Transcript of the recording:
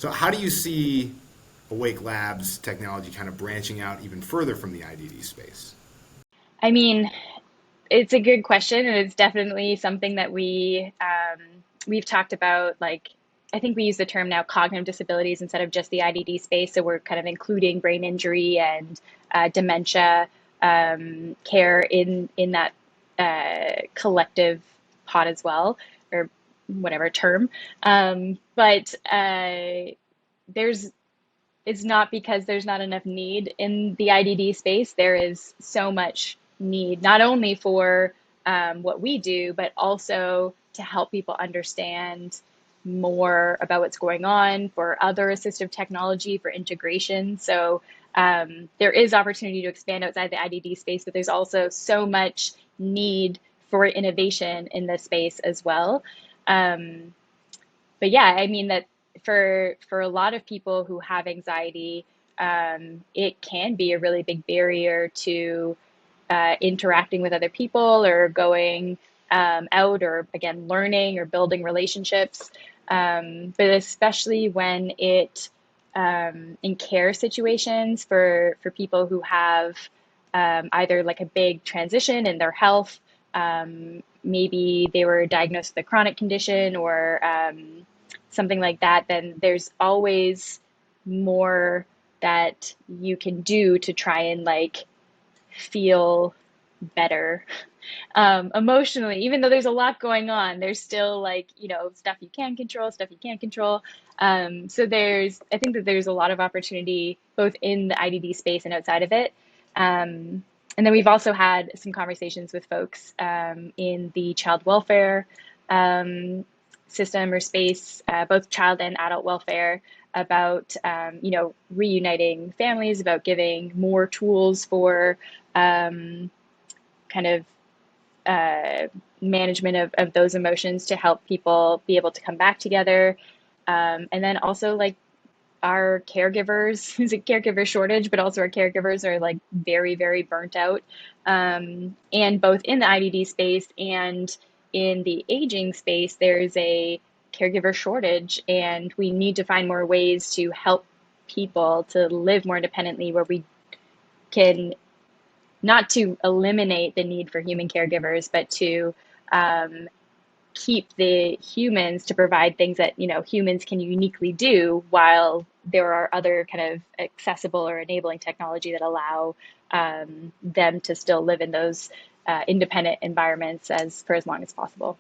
So how do you see Awake Labs technology kind of branching out even further from the IDD space? I mean, it's a good question, and it's definitely something that we've talked about. Like, I think we use the term now cognitive disabilities instead of just the IDD space. So we're kind of including brain injury and dementia care in that collective pot as well, or whatever term. But there's it's not because there's not enough need in the IDD space. There is so much need, not only for what we do, but also to help people understand more about what's going on for other assistive technology, for integration. So there is opportunity to expand outside the IDD space, but there's also so much need for innovation in this space as well. Um, but yeah, I mean that for a lot of people who have anxiety, it can be a really big barrier to interacting with other people or going out or again learning or building relationships. But especially when it in care situations for people who have either like a big transition in their health, maybe they were diagnosed with a chronic condition or something like that, then there's always more that you can do to try and like feel better emotionally. Even though there's a lot going on, there's still like, stuff you can control, stuff you can't control. So I think that there's a lot of opportunity both in the IDD space and outside of it. And then we've also had some conversations with folks in the child welfare system or space, both child and adult welfare, about reuniting families, about giving more tools for kind of management of those emotions to help people be able to come back together. And then also like our caregivers, there's a caregiver shortage, but also our caregivers are like very, very burnt out. And both in the IDD space and in the aging space, there's a caregiver shortage, and we need to find more ways to help people to live more independently where we can not to eliminate the need for human caregivers, but to um, keep the humans to provide things that humans can uniquely do, while there are other kind of accessible or enabling technology that allow them to still live in those independent environments as for as long as possible.